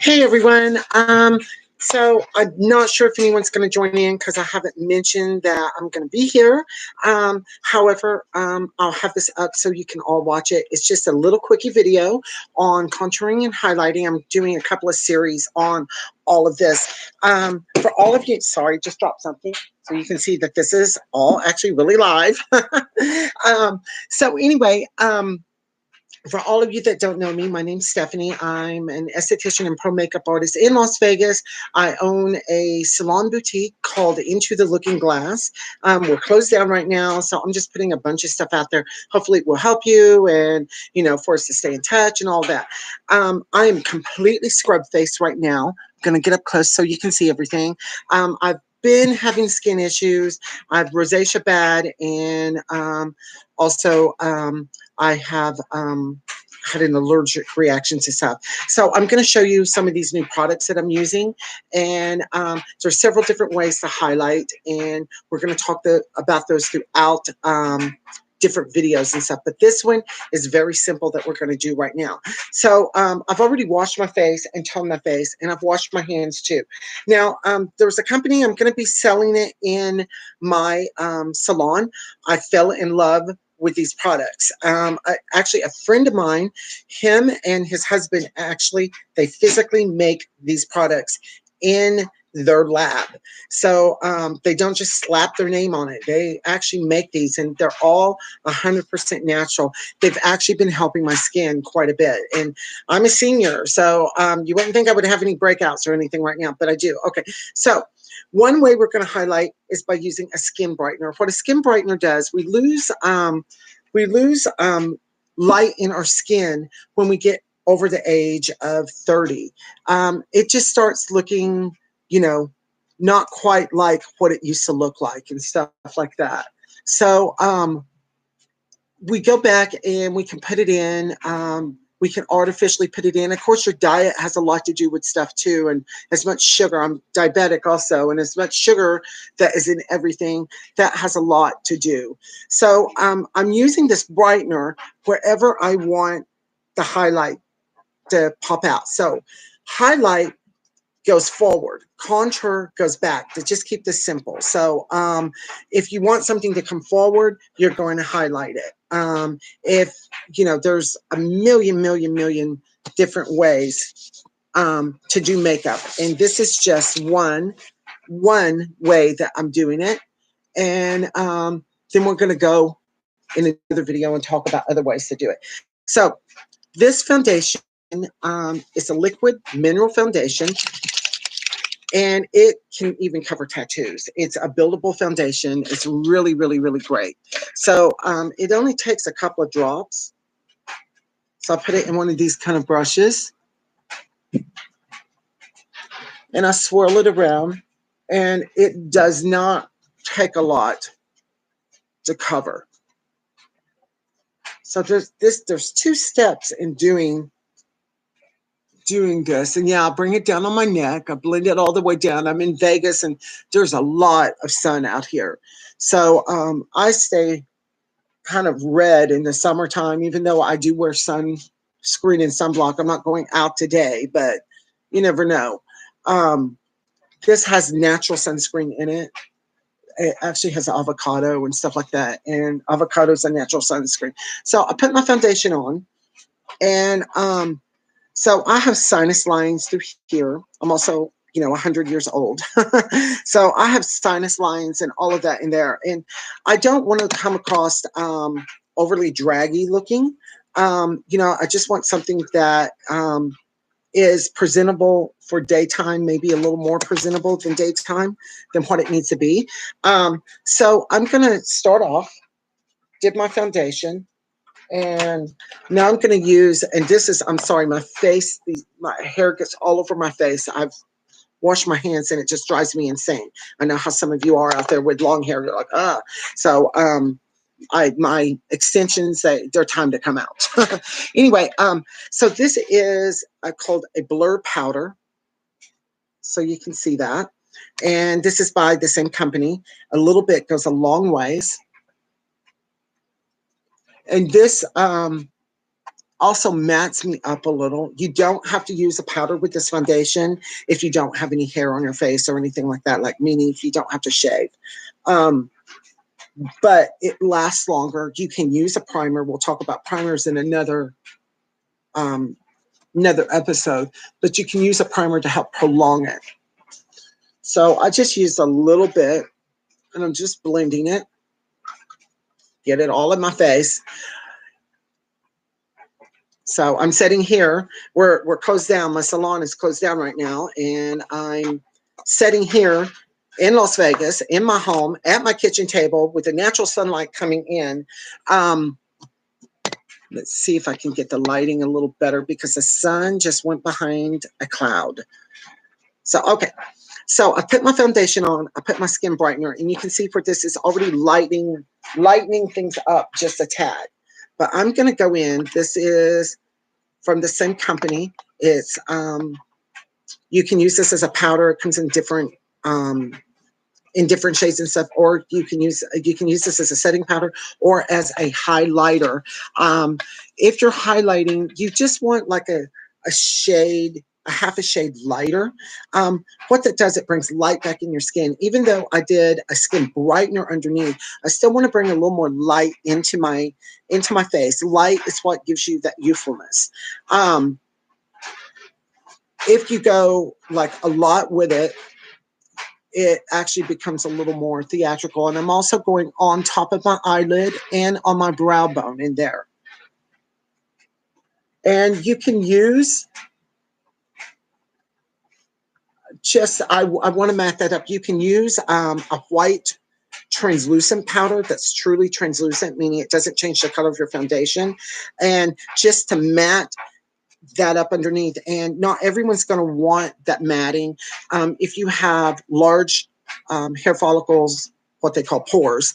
Hey everyone. So I'm not sure if anyone's going to join in because I haven't mentioned that I'm going to be here. However, I'll have this up so you can all watch it. It's just a little quickie video on contouring and highlighting. I'm doing a couple of series on all of this. For all of you, sorry, just dropped something. So you can see that this is all actually really live. So anyway, for all of you that don't know me, my name's Stephanie. I'm an esthetician and pro makeup artist in Las Vegas. I own a salon boutique called Into the Looking Glass. We're closed down right now, so I'm just putting a bunch of stuff out there. Hopefully it will help you and, for us to stay in touch and all that. I am completely scrub faced right now. I'm going to get up close so you can see everything. I've been having skin issues. I have rosacea bad, and also I have had an allergic reaction to stuff. So I'm going to show you some of these new products that I'm using. And there's several different ways to highlight. And we're going to talk about those throughout different videos and stuff. But this one is very simple that we're going to do right now. So I've already washed my face and toned my face. And I've washed my hands too. Now, there's a company, I'm going to be selling it in my salon. I fell in love with these products. Actually, a friend of mine, him and his husband, they physically make these products in their lab. So they don't just slap their name on it. They actually make these, and they're all 100% natural. They've actually been helping my skin quite a bit. And I'm a senior, so you wouldn't think I would have any breakouts or anything right now, but I do. Okay, so one way we're going to highlight is by using a skin brightener. What a skin brightener does, we lose light in our skin when we get over the age of 30. It just starts looking, not quite like what it used to look like and stuff like that. So we go back and we can put it in. We can artificially put it in. Of course, your diet has a lot to do with stuff too, and as much sugar. I'm diabetic also, and as much sugar that is in everything, that has a lot to do. So I'm using this brightener wherever I want the highlight to pop out. So highlight goes forward, contour goes back, to just keep this simple. So if you want something to come forward, you're going to highlight it. If there's a million different ways to do makeup, and this is just one way that I'm doing it. And then we're going to go in another video and talk about other ways to do it. So this foundation is a liquid mineral foundation, and it can even cover tattoos. It's a buildable foundation. It's really great. So it only takes a couple of drops. So I'll put it in one of these kind of brushes, and I swirl it around, and it does not take a lot to cover. So there's two steps in doing this. And yeah, I'll bring it down on my neck. I blend it all the way down. I'm in Vegas, and there's a lot of sun out here. So I stay kind of red in the summertime, even though I do wear sunscreen and sunblock. I'm not going out today, but you never know. This has natural sunscreen in it. It actually has avocado and stuff like that. And avocado is a natural sunscreen. So I put my foundation on, and so I have sinus lines through here. I'm also, 100 years old. So I have sinus lines and all of that in there. And I don't want to come across overly draggy looking. I just want something that is presentable for daytime, maybe a little more presentable than daytime than what it needs to be. So I'm going to start off, dip my foundation. And now I'm going to use, and this is, I'm sorry, my face, my hair gets all over my face. I've washed my hands and it just drives me insane. I know how some of you are out there with long hair. You're like, ah. So my extensions, they're time to come out. Anyway, so this is called a blur powder. So you can see that. And this is by the same company. A little bit goes a long ways. And this, also mattes me up a little. You don't have to use a powder with this foundation if you don't have any hair on your face or anything like that, like meaning if you don't have to shave. But it lasts longer. You can use a primer. We'll talk about primers in another episode, but you can use a primer to help prolong it. So I just used a little bit, and I'm just blending it. Get it all in my face. So I'm sitting here. We're closed down. My salon is closed down right now, and I'm sitting here in Las Vegas in my home at my kitchen table with the natural sunlight coming in. Let's see if I can get the lighting a little better because the sun just went behind a cloud. So, okay. So I put my foundation on, I put my skin brightener, and you can see where this is already lightening things up just a tad. But I'm going to go in. This is from the same company. It's you can use this as a powder. It comes in different shades and stuff, or you can use this as a setting powder or as a highlighter. If you're highlighting, you just want like a shade, a half a shade lighter. What that does, it brings light back in your skin. Even though I did a skin brightener underneath, I still want to bring a little more light into my face. Light is what gives you that youthfulness. If you go like a lot with it, it actually becomes a little more theatrical. And I'm also going on top of my eyelid and on my brow bone in there. And you can use just, I want to matte that up. You can use a white translucent powder that's truly translucent, meaning it doesn't change the color of your foundation. And just to matte that up underneath. And not everyone's going to want that matting. If you have large hair follicles, what they call pores,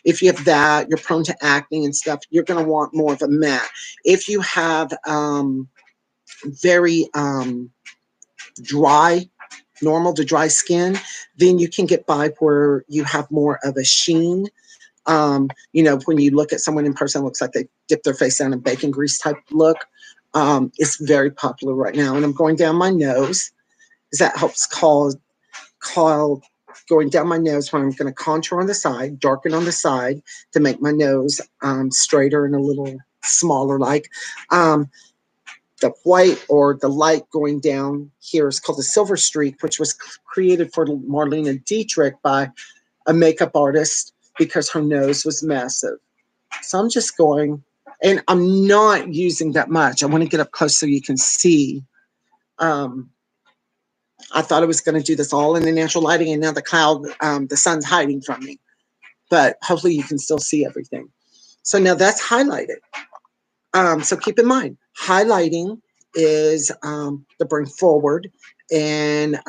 if you have that, you're prone to acne and stuff, you're going to want more of a matte. If you have very dry, normal to dry skin, then you can get by where you have more of a sheen. You know, when you look at someone in person, it looks like they dip their face down in bacon grease type look. It's very popular right now. And I'm going down my nose, because that helps call going down my nose when I'm going to contour on the side, darken on the side to make my nose straighter and a little smaller like. The white or the light going down here is called the silver streak, which was created for Marlene Dietrich by a makeup artist because her nose was massive. So I'm just going, and I'm not using that much. I want to get up close so you can see. I thought I was going to do this all in the natural lighting, and now the cloud, the sun's hiding from me. But hopefully you can still see everything. So now that's highlighted. So keep in mind, highlighting is to bring forward and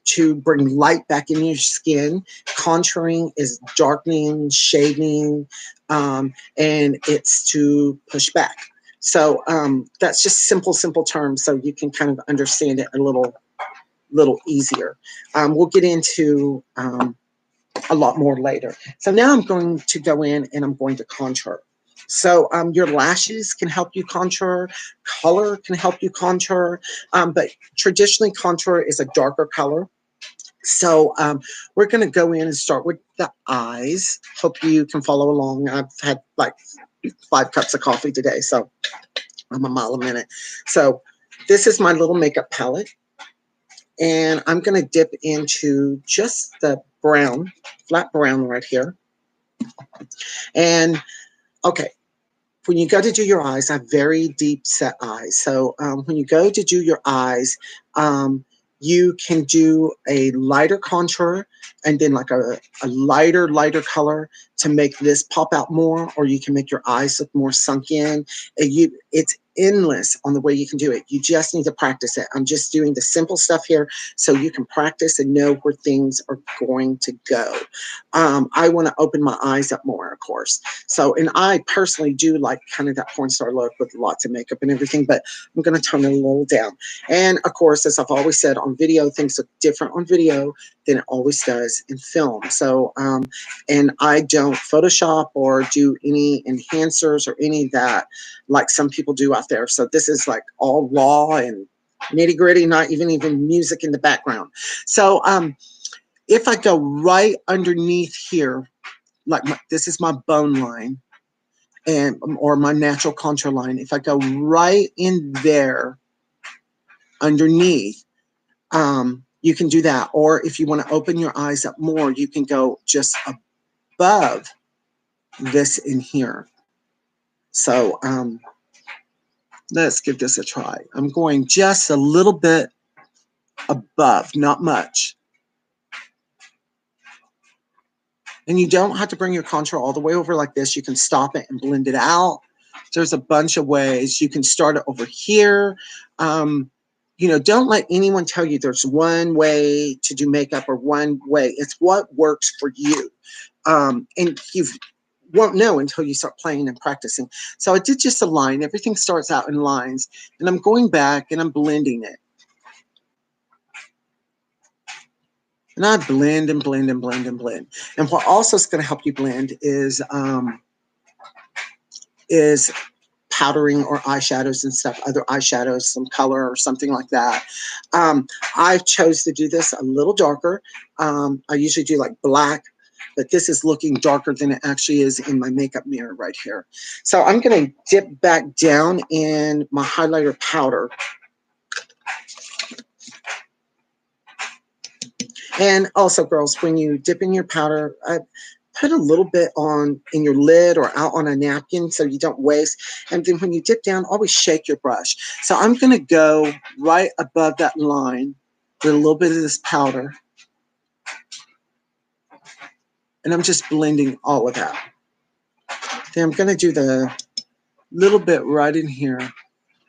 to bring light back in your skin. Contouring is darkening, shading, and it's to push back. So that's just simple terms so you can kind of understand it a little easier. We'll get into a lot more later. So now I'm going to go in and I'm going to contour. So your lashes can help you contour, color can help you contour, but traditionally contour is a darker color. So we're going to go in and start with the eyes. Hope you can follow along. I've had like 5 cups of coffee today, so I'm a mile a minute. So this is my little makeup palette, and I'm going to dip into just the brown, flat brown right here. And okay, when you go to do your eyes, I have very deep set eyes. So when you go to do your eyes, you can do a lighter contour and then like a lighter color to make this pop out more, or you can make your eyes look more sunk in. It's endless on the way you can do it. You just need to practice it. I'm just doing the simple stuff here so you can practice and know where things are going to go. I want to open my eyes up more, of course. So, and I personally do like kind of that porn star look with lots of makeup and everything, but I'm going to tone it a little down. And of course, as I've always said, on video, things look different on video than it always does in film. So, and I don't Photoshop or do any enhancers or any of that like some people do out there. So this is like all raw and nitty gritty, not even music in the background. So if I go right underneath here, like this is my bone line and or my natural contour line. If I go right in there underneath, you can do that. Or if you want to open your eyes up more, you can go just above this in here. So let's give this a try. I'm going just a little bit above, not much. And you don't have to bring your contour all the way over like this. You can stop it and blend it out. There's a bunch of ways. You can start it over here. You know, don't let anyone tell you there's one way to do makeup or one way. It's what works for you. And you won't know until you start playing and practicing. So I did just a line. Everything starts out in lines. And I'm going back and I'm blending it. And I blend and blend and blend and blend. And what also is going to help you blend is powdering or eyeshadows and stuff, other eyeshadows, some color or something like that. I chose to do this a little darker. I usually do like black, but this is looking darker than it actually is in my makeup mirror right here. So I'm going to dip back down in my highlighter powder. And also, girls, when you dip in your powder, put a little bit on in your lid or out on a napkin so you don't waste. And then when you dip down, always shake your brush. So I'm going to go right above that line with a little bit of this powder. And I'm just blending all of that. Then I'm going to do the little bit right in here.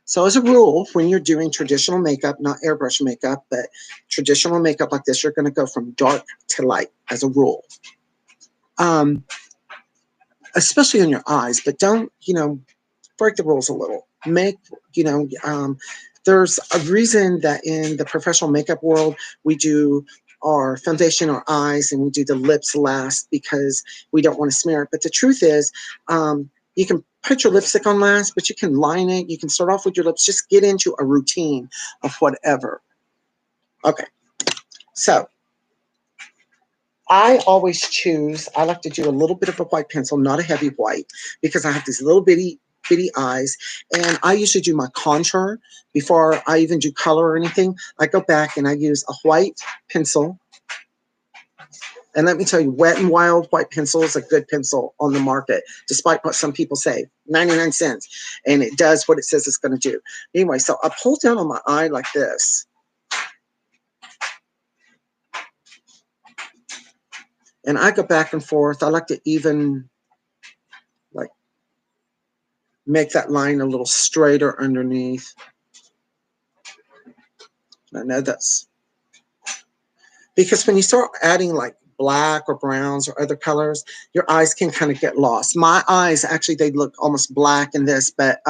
So as a rule, when you're doing traditional makeup, not airbrush makeup, but traditional makeup like this, you're going to go from dark to light as a rule. Especially on your eyes, but don't, break the rules a little. Make, there's a reason that in the professional makeup world, we do our foundation, our eyes, and we do the lips last because we don't want to smear it. But the truth is, you can put your lipstick on last, but you can line it. You can start off with your lips. Just get into a routine of whatever. Okay, so I always choose, I like to do a little bit of a white pencil, not a heavy white, because I have these little bitty eyes. And I usually do my contour before I even do color or anything. I go back and I use a white pencil. And let me tell you, Wet n Wild white pencil is a good pencil on the market, despite what some people say, 99 cents. And it does what it says it's going to do. Anyway, so I pull down on my eye like this. And I go back and forth. I like to even like make that line a little straighter underneath. I know that's because when you start adding like black or browns or other colors, your eyes can kind of get lost. My eyes, actually, they look almost black in this, but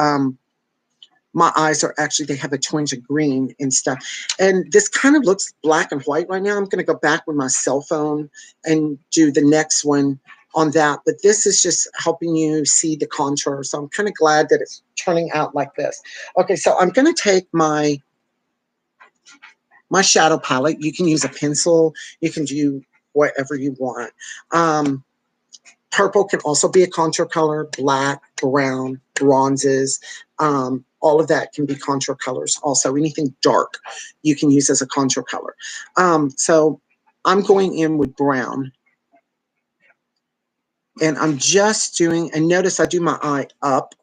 my eyes are actually, they have a twinge of green and stuff. And this kind of looks black and white right now. I'm going to go back with my cell phone and do the next one on that. But this is just helping you see the contour. So I'm kind of glad that it's turning out like this. Okay, so I'm going to take my shadow palette. You can use a pencil. You can do whatever you want. Purple can also be a contour color. Black, brown, bronzes. All of that can be contour colors. Also, anything dark you can use as a contour color. So I'm going in with brown. And I'm just doing, and notice I do my eye up.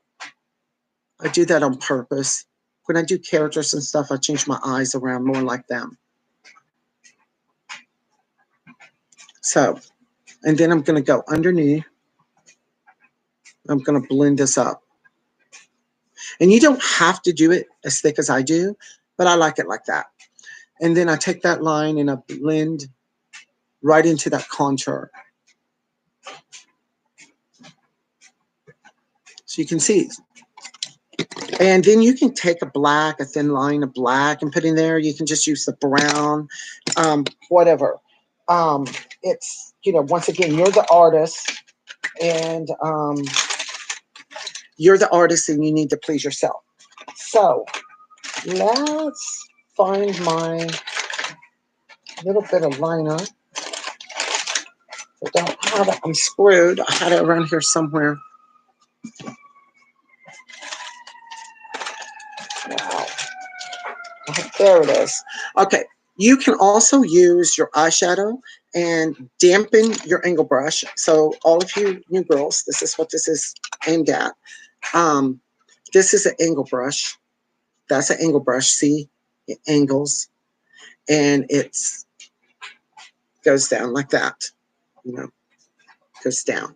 I do that on purpose. When I do characters and stuff, I change my eyes around more like them. So, and then I'm going to go underneath. I'm going to blend this up. And you don't have to do it as thick as I do, but I like it like that. And then I take that line and I blend right into that contour. So you can see. And then you can take a thin line of black and put in there. You can just use the brown, whatever. It's, once again, you're the artist, and you need to please yourself. So let's find my little bit of liner. I don't have it. I'm screwed. I had it around here somewhere. Wow. There it is. Okay. You can also use your eyeshadow and dampen your angle brush. So all of you new girls, this is what this is aimed at. This is an angle brush. That's an angle brush. See, it angles, and it's goes down like that. Goes down.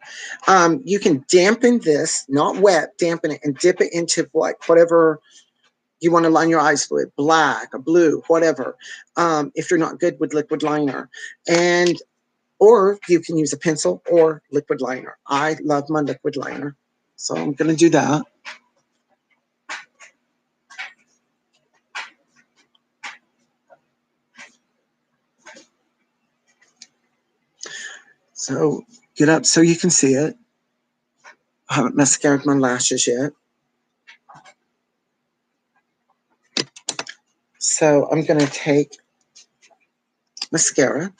You can dampen this, not wet, dampen it, and dip it into whatever you want to line your eyes with, black or blue, whatever. If you're not good with liquid liner, or you can use a pencil or liquid liner. I love my liquid liner, so I'm going to do that. So get up so you can see it. I haven't mascaraed my lashes yet. So I'm going to take mascara.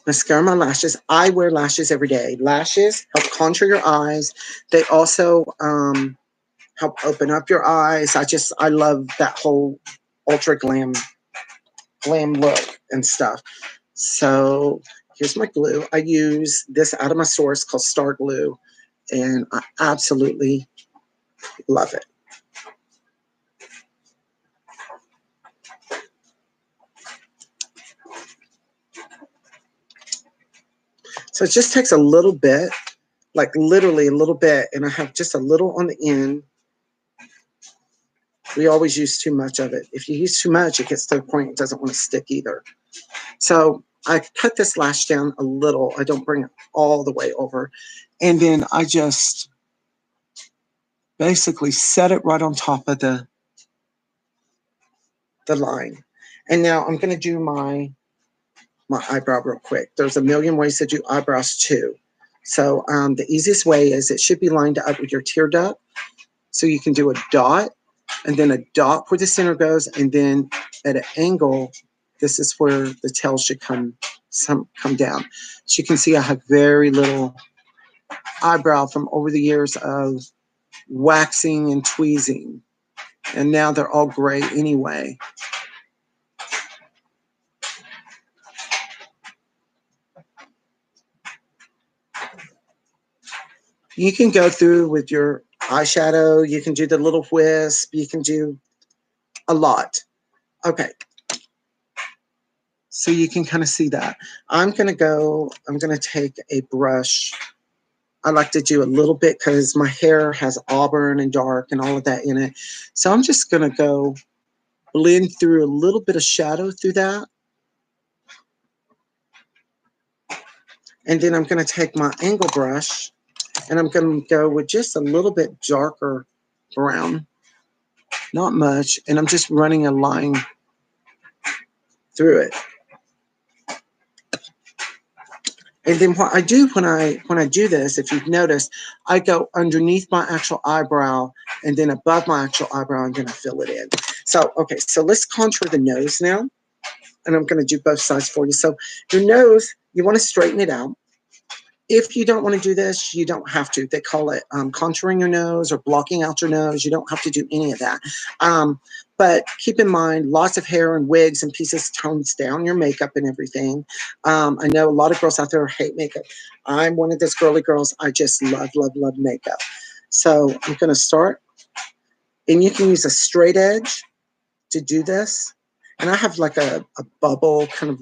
Mascara my lashes. I wear lashes every day. Lashes help contour your eyes. They also help open up your eyes. I love that whole ultra glam look and stuff. So here's my glue. I use this out of my source called Star Glue, and I absolutely love it. So it just takes a little bit, like literally a little bit, and I have just a little on the end. We always use too much of it. If you use too much, it gets to the point it doesn't want to stick either. So I cut this lash down a little. I don't bring it all the way over. And then I just basically set it right on top of the line. And now I'm going to do my eyebrow real quick. There's a million ways to do eyebrows too. So the easiest way is it should be lined up with your tear duct. So you can do a dot, and then a dot where the center goes, and then at an angle, this is where the tail should come down. So you can see I have very little eyebrow from over the years of waxing and tweezing, and now they're all gray anyway. You can go through with your eyeshadow. You can do the little wisp. You can do a lot. Okay. So you can kind of see that. I'm going to take a brush. I like to do a little bit because my hair has auburn and dark and all of that in it. So I'm just going to go blend through a little bit of shadow through that. And then I'm going to take my angle brush, and I'm going to go with just a little bit darker brown. Not much. And I'm just running a line through it. And then what I do when I do this, if you've noticed, I go underneath my actual eyebrow and then above my actual eyebrow, and then I fill it in. So, okay, so let's contour the nose now. And I'm going to do both sides for you. So your nose, you want to straighten it out. If you don't want to do this, you don't have to. They call it contouring your nose or blocking out your nose. You don't have to do any of that. But keep in mind, lots of hair and wigs and pieces tones down your makeup and everything. I know a lot of girls out there hate makeup. I'm one of those girly girls. I just love, love, love makeup. So I'm going to start. And you can use a straight edge to do this. And I have like a bubble kind of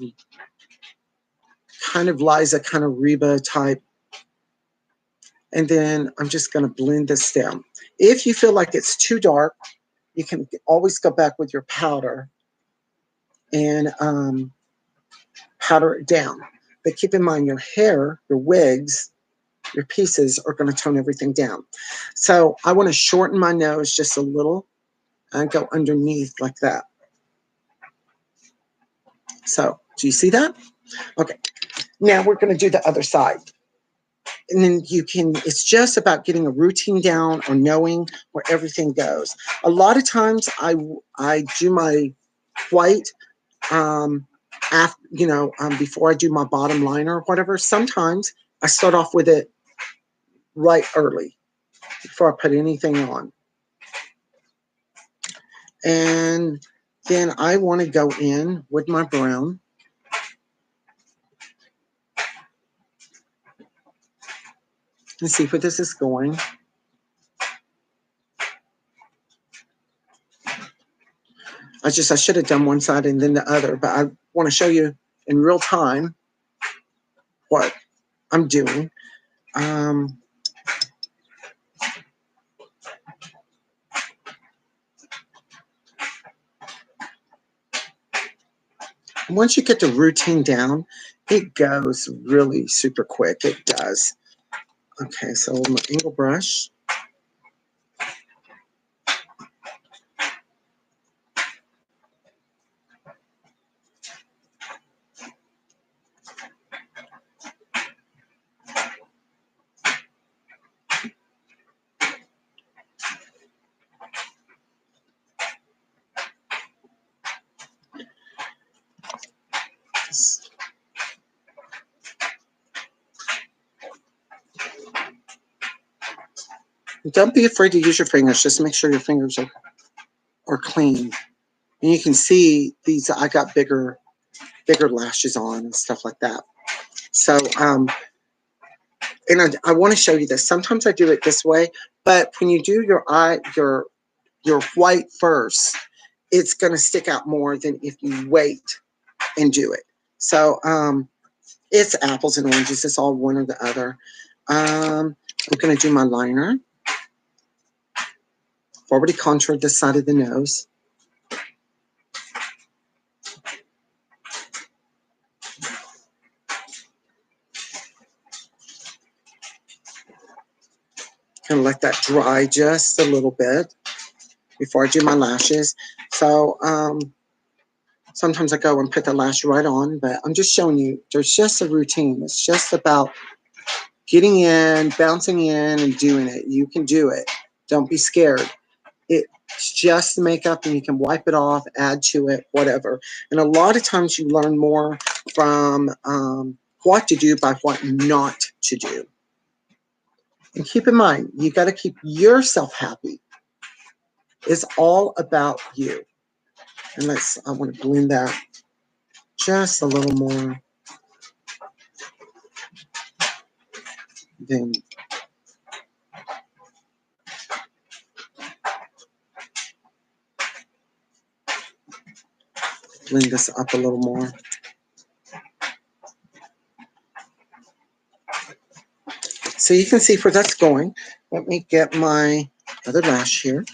Liza, kind of Reba type And then I'm just going to blend this down. If you feel like it's too dark, you can always go back with your powder and powder it down. But keep in mind your hair, your wigs, your pieces are going to tone everything down. So I want to shorten my nose just a little and go underneath like that. So do you see that? Okay. Now we're going to do the other side. And then you can, it's just about getting a routine down or knowing where everything goes. A lot of times I do my white before I do my bottom liner or whatever. Sometimes I start off with it right early before I put anything on. And then I want to go in with my brown. And see where this is going. I should have done one side and then the other, but I want to show you in real time what I'm doing. Once you get the routine down, it goes really super quick. It does. Okay, so my angle brush. Don't be afraid to use your fingers. Just make sure your fingers are clean. And you can see these, I got bigger lashes on and stuff like that. So, and I want to show you this. Sometimes I do it this way, but when you do your white first, it's going to stick out more than if you wait and do it. So, it's apples and oranges. It's all one or the other. I'm going to do my liner. I've already contoured this side of the nose. Kind of let that dry just a little bit before I do my lashes. So sometimes I go and put the lash right on, but I'm just showing you there's just a routine. It's just about getting in, bouncing in, and doing it. You can do it. Don't be scared. It's just makeup and you can wipe it off, add to it, whatever. And a lot of times you learn more from what to do by what not to do. And keep in mind, you got to keep yourself happy. It's all about you. And I want to blend that just a little more. Then blend this up a little more. So you can see where that's going. Let me get my other lash here.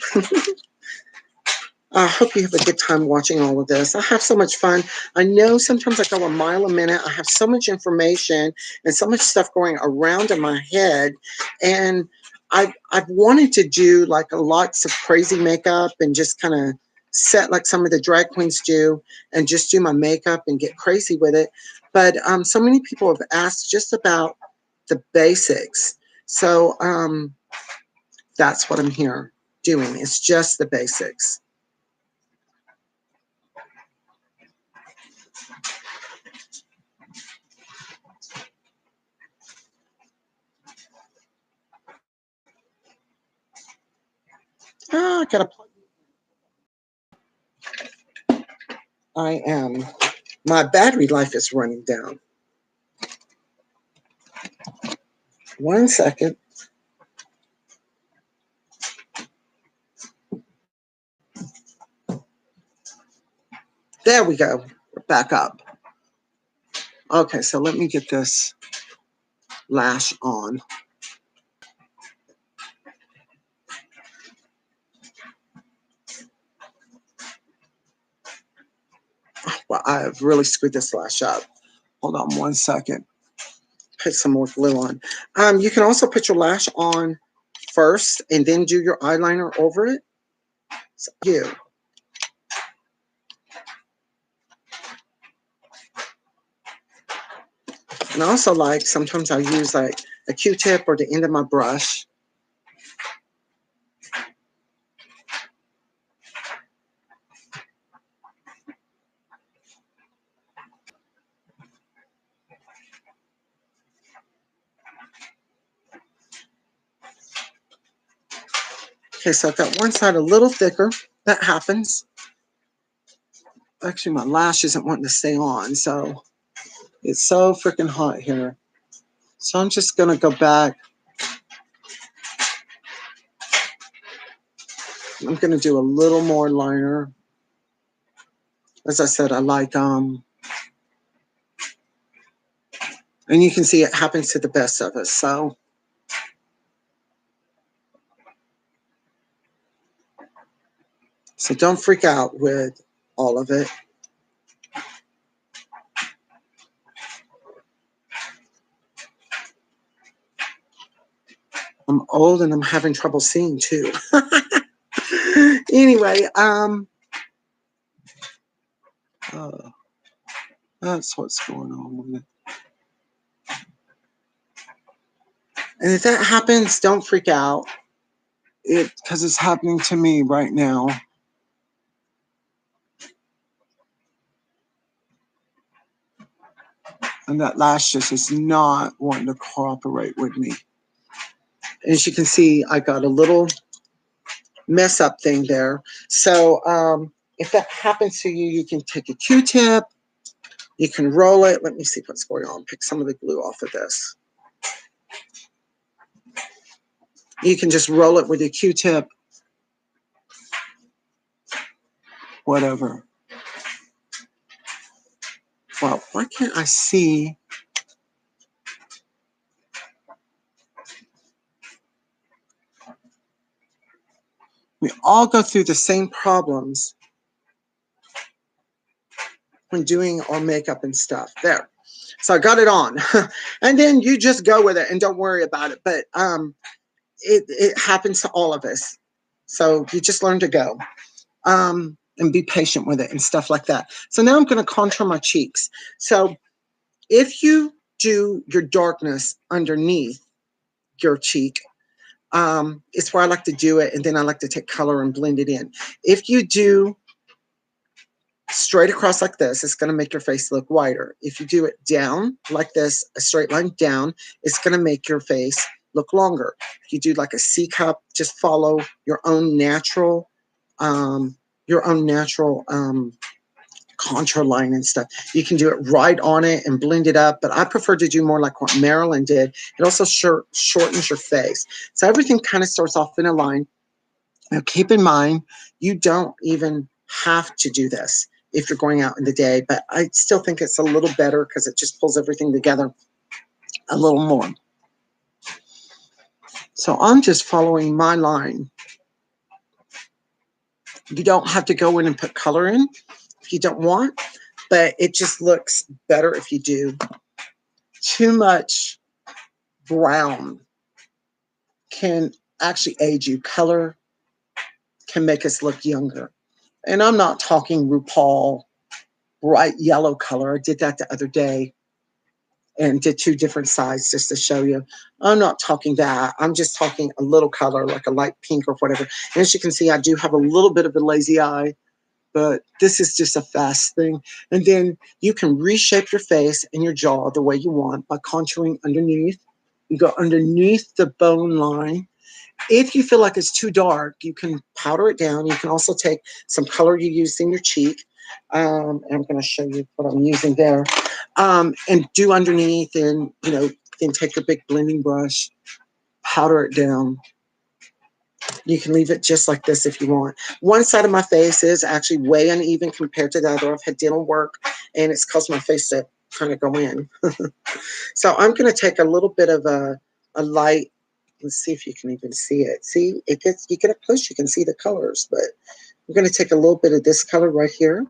I hope you have a good time watching all of this. I have so much fun. I know sometimes I go a mile a minute. I have so much information and so much stuff going around in my head. And I've wanted to do like lots of crazy makeup and just kind of set like some of the drag queens do and just do my makeup and get crazy with it. But so many people have asked just about the basics. So that's what I'm here doing. It's just the basics. I gotta plug. I am. My battery life is running down. 1 second. There we go. We're back up. Okay, so let me get this lash on. I've really screwed this lash up. Hold on one second. Put some more glue on. You can also put your lash on first and then do your eyeliner over it. So you. And I also like, sometimes I use like a Q-tip or the end of my brush. Okay, so I've got one side a little thicker. That happens. Actually, my lash isn't wanting to stay on, so it's so freaking hot here. So I'm just going to go back. I'm going to do a little more liner. As I said, I like, and you can see it happens to the best of us, so. So don't freak out with all of it. I'm old and I'm having trouble seeing too. Anyway, that's what's going on with it. And if that happens, don't freak out. Because it's happening to me right now. And that lash just is not wanting to cooperate with me. As you can see, I got a little mess up thing there. So if that happens to you, you can take a Q-tip. You can roll it. Let me see what's going on. Pick some of the glue off of this. You can just roll it with a Q-tip. Whatever. Well, why can't I see? We all go through the same problems when doing our makeup and stuff. There. So I got it on. And then you just go with it and don't worry about it. But it happens to all of us. So you just learn to go. And be patient with it and stuff like that. So now I'm going to contour my cheeks. So if you do your darkness underneath your cheek, it's where I like to do it, and then I like to take color and blend it in. If you do straight across like this, it's going to make your face look whiter. If you do it down like this, a straight line down, it's going to make your face look longer. If you do like a C cup, just follow your own natural contour line and stuff. You can do it right on it and blend it up, but I prefer to do more like what Marilyn did. It also shortens your face. So everything kind of starts off in a line. Now keep in mind, you don't even have to do this if you're going out in the day, but I still think it's a little better because it just pulls everything together a little more. So I'm just following my line. You don't have to go in and put color in if you don't want, but it just looks better if you do. Too much brown can actually age you. Color can make us look younger. And I'm not talking RuPaul bright yellow color. I did that the other day and did 2 different sides just to show you. I'm not talking that. I'm just talking a little color, like a light pink or whatever. And as you can see, I do have a little bit of a lazy eye, but this is just a fast thing. And then you can reshape your face and your jaw the way you want by contouring underneath. You go underneath the bone line. If you feel like it's too dark, you can powder it down. You can also take some color you used in your cheek. And I'm going to show you what I'm using there. And do underneath, and then take a big blending brush, powder it down. You can leave it just like this if you want. One side of my face is actually way uneven compared to the other. I've had dental work, and it's caused my face to kind of go in. So I'm going to take a little bit of a light. Let's see if you can even see it. See, you get up close, you can see the colors, but I'm going to take a little bit of this color right here.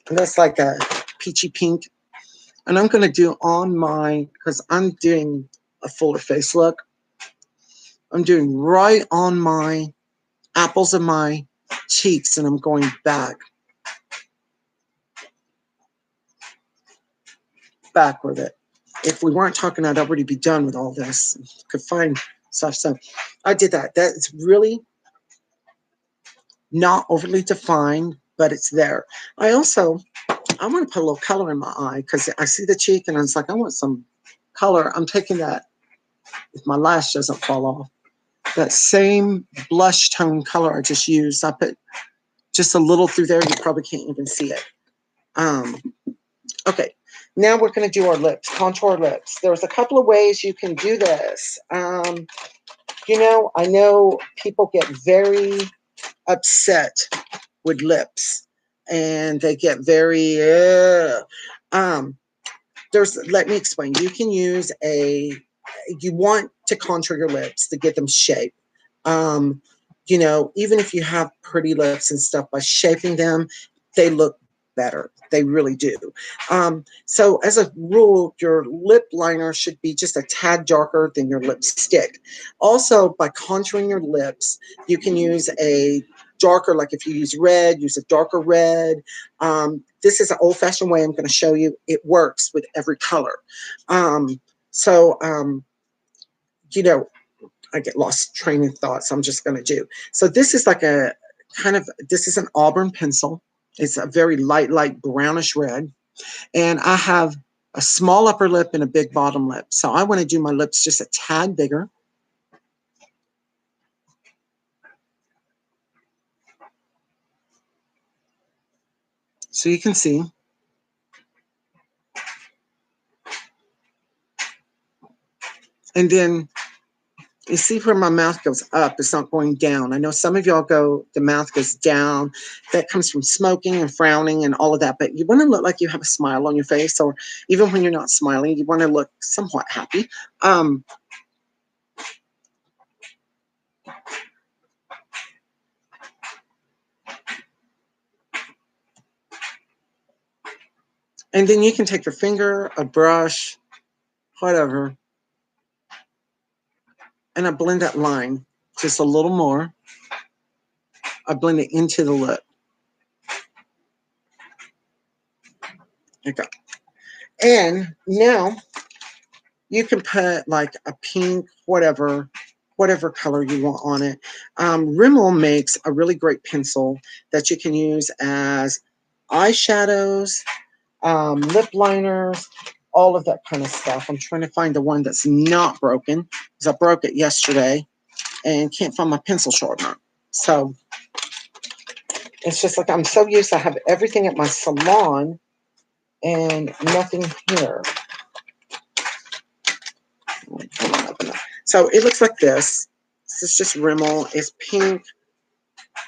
And that's like a peachy pink. And I'm going to do on my, because I'm doing a fuller face look, I'm doing right on my apples of my cheeks, and I'm going back with it. If we weren't talking, I'd already be done with all this. Could find stuff. So I did that. That's really not overly defined, but it's there. I want to put a little color in my eye because I see the cheek and I was like, I want some color. I'm taking that, if my lash doesn't fall off, that same blush tone color I just used. I put just a little through there. You probably can't even see it. Okay, now we're going to do our lips, contour lips. There's a couple of ways you can do this. You know, I know people get very upset with lips, and they get very, let me explain. You can use you want to contour your lips to get them shape. You know, even if you have pretty lips and stuff, by shaping them, they look better. They really do. So as a rule, your lip liner should be just a tad darker than your lipstick. Also, by contouring your lips, you can use a darker, like if you use red, use a darker red. This is an old-fashioned way I'm going to show you. It works with every color. You know, I get lost train of thought, so I'm just going to do. So this is like a kind of, this is an auburn pencil. It's a very light brownish red. And I have a small upper lip and a big bottom lip. So I want to do my lips just a tad bigger. So you can see. And then you see where my mouth goes up, it's not going down. I know some of y'all go, the mouth goes down. That comes from smoking and frowning and all of that. But you want to look like you have a smile on your face, or even when you're not smiling, you want to look somewhat happy. And then you can take your finger, a brush, whatever, and I blend that line just a little more. I blend it into the lip. Okay. And now you can put like a pink, whatever color you want on it. Rimmel makes a really great pencil that you can use as eyeshadows, lip liners, all of that kind of stuff. I'm trying to find the one that's not broken because I broke it yesterday and can't find my pencil sharpener. So it's just like I'm so used to have everything at my salon and nothing here. So it looks like this. This is just Rimmel. It's pink.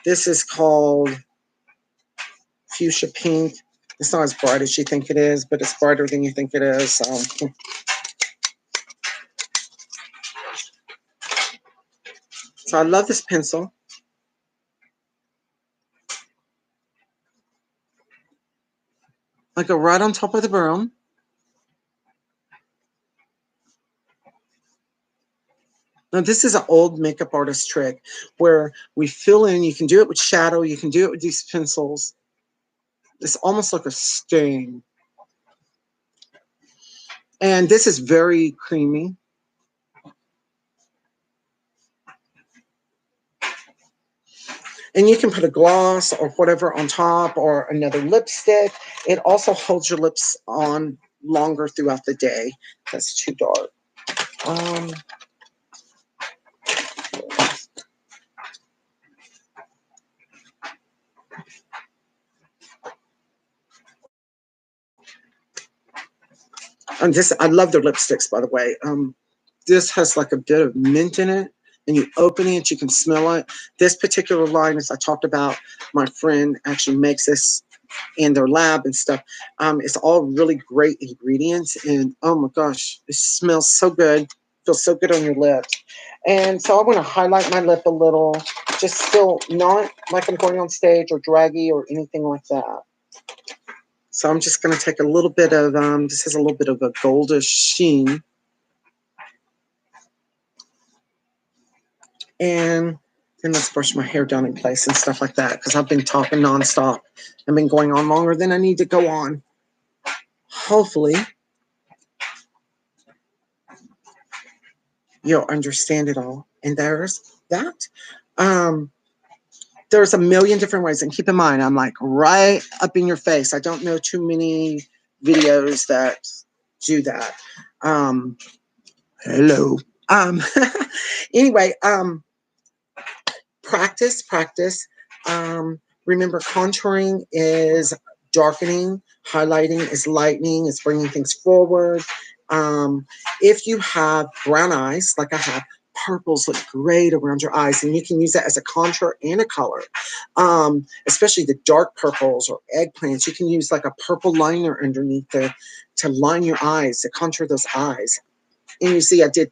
This is called fuchsia pink. It's not as bright as you think it is, but it's brighter than you think it is. So I love this pencil. I go right on top of the brown. Now, this is an old makeup artist trick where we fill in. You can do it with shadow. You can do it with these pencils. It's almost like a stain. And this is very creamy. And you can put a gloss or whatever on top or another lipstick. It also holds your lips on longer throughout the day. That's too dark. And this, I love their lipsticks, by the way. This has like a bit of mint in it, and you open it, you can smell it. This particular line, as I talked about, my friend actually makes this in their lab and stuff. It's all really great ingredients, and oh my gosh, it smells so good. Feels so good on your lips. And so I want to highlight my lip a little, just still not like I'm going on stage or draggy or anything like that. So I'm just going to take a little bit of, this has a little bit of a goldish sheen. And then let's brush my hair down in place and stuff like that, because I've been talking nonstop. I've been going on longer than I need to go on. Hopefully, you'll understand it all. And there's that. There's a million different ways. And keep in mind, I'm like right up in your face. I don't know too many videos that do that. Hello. Anyway, practice. Remember, contouring is darkening, highlighting is lightening, is bringing things forward. If you have brown eyes, like I have, purples look great around your eyes, and you can use that as a contour and a color. Especially the dark purples or eggplants, you can use like a purple liner underneath there to line your eyes, to contour those eyes. And you see, I did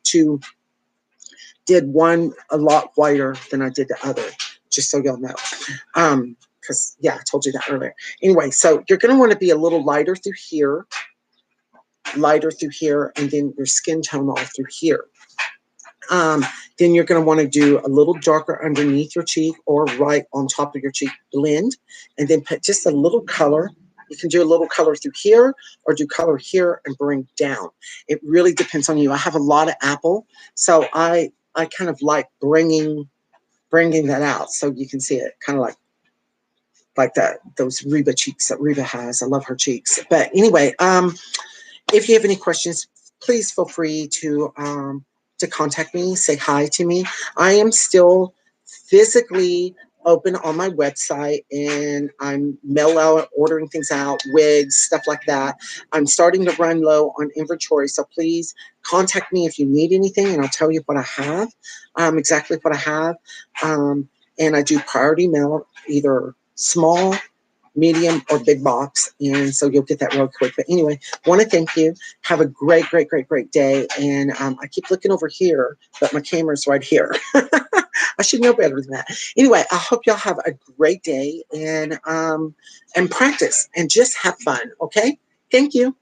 one a lot whiter than I did the other, just so y'all know. Because, yeah, I told you that earlier. Anyway, so you're going to want to be a little lighter through here, and then your skin tone all through here. Then you're going to want to do a little darker underneath your cheek or right on top of your cheek, blend, and then put just a little color. You can do a little color through here or do color here and bring down. It really depends on you. I have a lot of apple, so I kind of like bringing that out so you can see it, kind of like that, those Reba cheeks that Reba has. I love her cheeks. But anyway, if you have any questions, please feel free to contact me, say hi to me. I am still physically open on my website, and I'm mail out, ordering things out, wigs, stuff like that. I'm starting to run low on inventory, so please contact me if you need anything, and I'll tell you what I have, exactly what I have. And I do priority mail, either small, medium, or big box, and so you'll get that real quick. But anyway, want to thank you. Have a great day. And I keep looking over here, but my camera's right here. I should know better than that. Anyway, I hope y'all have a great day, and practice and just have fun. Okay, thank you.